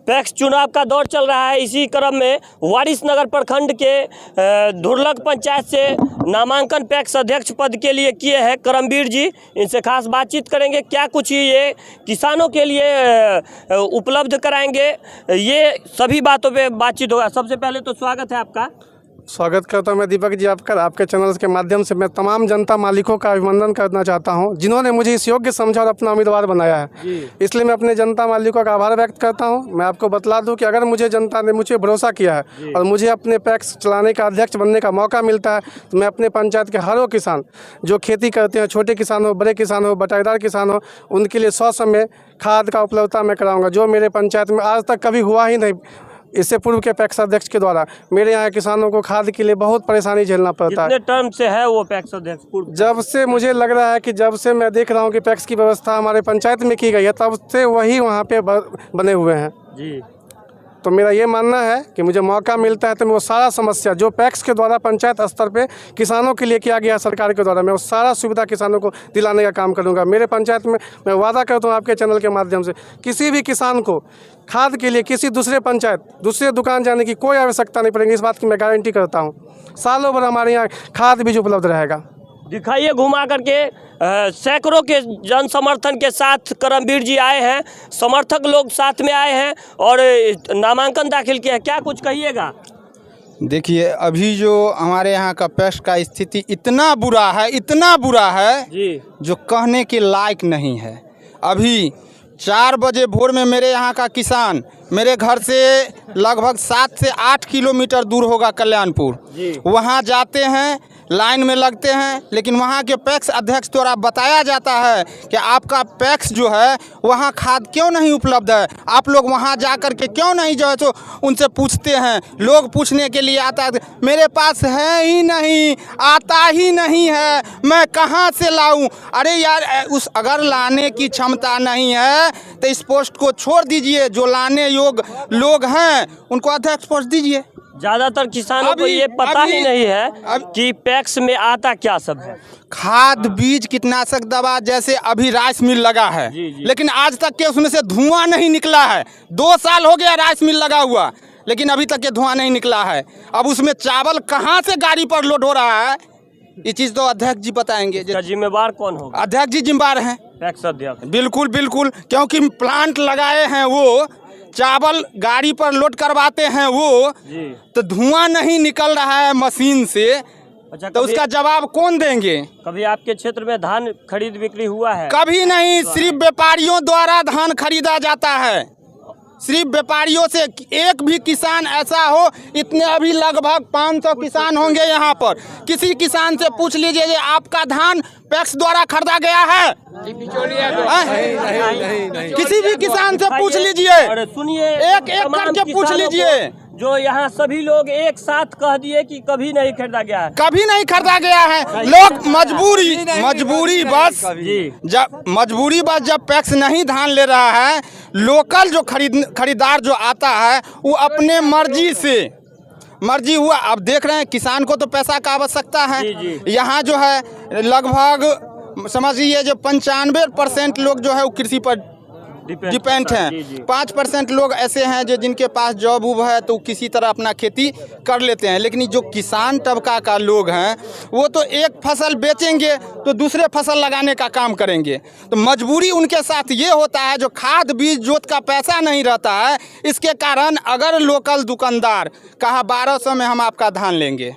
PACS चुनाव का दौर चल रहा है। इसी क्रम में वारिसनगर प्रखंड के धुरलक पंचायत से नामांकन पैक्स अध्यक्ष पद के लिए किए हैं करमवीर जी। इनसे खास बातचीत करेंगे, क्या कुछ ये किसानों के लिए उपलब्ध कराएंगे, ये सभी बातों पे बातचीत होगा। सबसे पहले तो स्वागत है आपका। स्वागत करता हूं मैं दीपक जी आपका। आपके चैनल के माध्यम से मैं तमाम जनता मालिकों का अभिनंदन करना चाहता हूं, जिन्होंने मुझे इस योग्य समझा और अपना उम्मीदवार बनाया है। इसलिए मैं अपने जनता मालिकों का आभार व्यक्त करता हूं। मैं आपको बतला दूं कि अगर मुझे जनता ने मुझे भरोसा किया है और मुझे अपने पैक्स चलाने का अध्यक्ष बनने का मौका मिलता है, तो मैं अपने पंचायत के हर वो किसान जो खेती करते हैं, छोटे किसान हो, बड़े किसान हो, बटाईदार किसान हो, उनके लिए 100 समय खाद का उपलब्धता मैं कराऊँगा, जो मेरे पंचायत में आज तक कभी हुआ ही नहीं। इससे पूर्व के पैक्स अध्यक्ष के द्वारा मेरे यहाँ किसानों को खाद के लिए बहुत परेशानी झेलना पड़ता है। कितने टर्म से है वो पैक्स अध्यक्ष? जब से मुझे लग रहा है कि जब से मैं देख रहा हूँ कि पैक्स की व्यवस्था हमारे पंचायत में की गई है, तब से वही वहाँ पे बने हुए हैं जी। तो मेरा ये मानना है कि मुझे मौका मिलता है तो मैं वो सारा समस्या जो पैक्स के द्वारा पंचायत स्तर पे किसानों के लिए किया गया सरकार के द्वारा, मैं वो सारा सुविधा किसानों को दिलाने का काम करूंगा। मेरे पंचायत में मैं वादा करता हूँ आपके चैनल के माध्यम से, किसी भी किसान को खाद के लिए किसी दूसरे पंचायत, दूसरे दुकान जाने की कोई आवश्यकता नहीं पड़ेगी। इस बात की मैं गारंटी करता हूँ। सालों भर हमारे यहाँ खाद बीज उपलब्ध रहेगा। दिखाइए घुमा करके। सैकड़ों के जन समर्थन के साथ करमवीर जी आए हैं, समर्थक लोग साथ में आए हैं और नामांकन दाखिल किया है। क्या कुछ कहिएगा? देखिए, अभी जो हमारे यहाँ का पैक्स का स्थिति इतना बुरा है जी, जो कहने के लायक नहीं है। अभी 4 बजे भोर में मेरे यहाँ का किसान मेरे घर से लगभग 7 से 8 किलोमीटर दूर होगा कल्याणपुर, वहाँ जाते हैं, लाइन में लगते हैं, लेकिन वहाँ के पैक्स अध्यक्ष द्वारा बताया जाता है कि आपका पैक्स जो है वहाँ खाद क्यों नहीं उपलब्ध है, आप लोग वहाँ जा कर के क्यों नहीं जो है तो उनसे पूछते हैं। लोग पूछने के लिए आता है, मेरे पास है ही नहीं, आता ही नहीं है, मैं कहाँ से लाऊं? अरे यार, उस अगर लाने की क्षमता नहीं है तो इस पोस्ट को छोड़ दीजिए। जो लाने योग्य लोग हैं उनको अध्यक्ष पोस्ट दीजिए। ज्यादातर किसानों को ये पता ही नहीं है कि पैक्स में आता क्या सब है। खाद, बीज, कीटनाशक दवा, जैसे अभी राइस मिल लगा है, लेकिन आज तक के उसमें से धुआं नहीं निकला है। 2 साल हो गया राइस मिल लगा हुआ, लेकिन अभी तक के धुआं नहीं निकला है। अब उसमें चावल कहाँ से गाड़ी पर लोड हो रहा है, ये चीज़ तो अध्यक्ष जी बताएंगे। जिम्मेवार कौन होगा? अध्यक्ष जी जिम्मेवार हैं, पैक्स अध्यक्ष। बिल्कुल बिल्कुल, क्योंकि प्लांट लगाए हैं, वो चावल गाड़ी पर लोड करवाते हैं वो, तो धुआं नहीं निकल रहा है मशीन से। अच्छा, तो उसका जवाब कौन देंगे? कभी आपके क्षेत्र में धान खरीद बिक्री हुआ है? कभी नहीं, सिर्फ व्यापारियों द्वारा धान खरीदा जाता है। सिर्फ व्यापारियों से। एक भी किसान ऐसा हो, इतने अभी लगभग 500 किसान होंगे यहाँ पर, किसी किसान से पूछ लीजिए कि आपका धान पैक्स द्वारा खरीदा गया है? किसी भी किसान से पूछ लीजिए, सुनिए, एक करके पूछ लीजिए। जो यहाँ सभी लोग एक साथ कह दिए कि कभी नहीं खरीदा गया है। कभी नहीं खरीदा गया है। लोग मजबूरी बस जब पैक्स नहीं धान ले रहा है, लोकल जो खरीदार जो आता है वो अपने मर्जी हुआ। अब देख रहे हैं किसान को तो पैसा का आवश्यकता है। यहाँ जो है लगभग समझिए जो 95% लोग जो है वो कृषि पर डिपेंड हैं। 5% लोग ऐसे हैं जो जिनके पास जॉब उब है तो किसी तरह अपना खेती कर लेते हैं। लेकिन जो किसान तबका का लोग हैं वो तो एक फसल बेचेंगे तो दूसरे फसल लगाने का काम करेंगे। तो मजबूरी उनके साथ ये होता है, जो खाद बीज जोत का पैसा नहीं रहता है, इसके कारण अगर लोकल दुकानदार कहा 1200 में हम आपका धान लेंगे,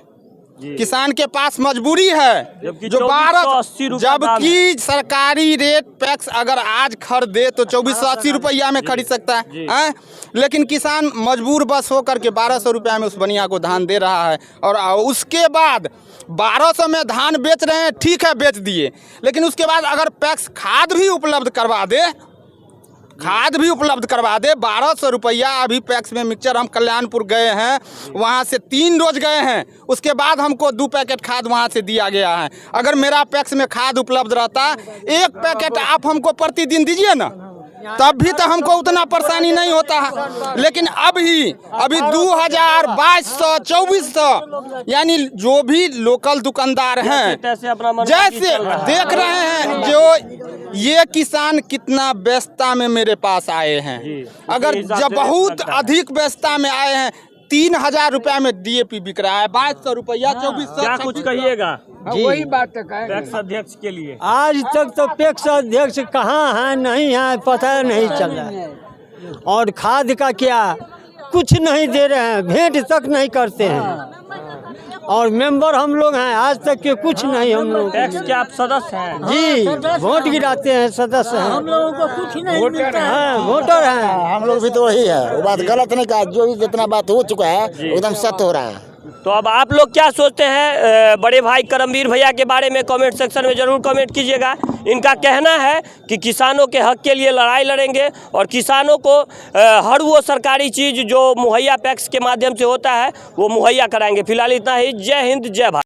किसान के पास मजबूरी है जो 1280 रुपये, जबकि सरकारी रेट पैक्स अगर आज खरीदे तो 2480 रुपया में खरीद सकता है। लेकिन किसान मजबूर बस होकर के 1200 रुपया में उस बनिया को धान दे रहा है, और उसके बाद 1200 में धान बेच रहे हैं, ठीक है बेच दिए, लेकिन उसके बाद अगर पैक्स खाद भी उपलब्ध करवा दे, 1200 रुपया अभी पैक्स में मिक्सचर, हम कल्याणपुर गए हैं, वहाँ से 3 रोज गए हैं, उसके बाद हमको 2 पैकेट खाद वहाँ से दिया गया है। अगर मेरा पैक्स में खाद उपलब्ध रहता, 1 पैकेट आप हमको प्रतिदिन दीजिए ना, तब भी तो हमको उतना परेशानी नहीं होता है। लेकिन अभी 2200, 2400 यानी जो भी लोकल दुकानदार हैं, जैसे अपना मन जैसे देख रहे हैं जो ये किसान कितना व्यस्तता में मेरे पास आए हैं। अगर जब बहुत अधिक व्यस्तता में आए हैं, 3000 रुपया में DAP बिक रहा है, 2200 रुपया, 2400। क्या कुछ कहिएगा वही बात है। पैक्स अध्यक्ष के लिए? आज तक तो पैक्स अध्यक्ष कहाँ है, नहीं है, पता नहीं चल रहा है। और खाद का क्या, कुछ नहीं दे रहे हैं, भेंट तक नहीं करते हैं। और मेंबर हम लोग हैं, आज तक के कुछ नहीं हम लोग। पैक्स के आप सदस्य हैं? जी, वोट गिराते हैं, सदस्य हैं। हम लोगों को कुछ नहीं मिलता है, वोटर हैं हम लोग भी। तो वही है, वो बात गलत नहीं कहा, जो भी जितना बात हो चुका है एकदम सत्य हो रहा है। तो अब आप लोग क्या सोचते हैं बड़े भाई करमवीर भैया के बारे में? कमेंट सेक्शन में ज़रूर कमेंट कीजिएगा। इनका कहना है कि किसानों के हक के लिए लड़ाई लड़ेंगे और किसानों को हर वो सरकारी चीज़ जो मुहैया पैक्स के माध्यम से होता है वो मुहैया कराएंगे। फिलहाल इतना ही। जय हिंद, जय भारत।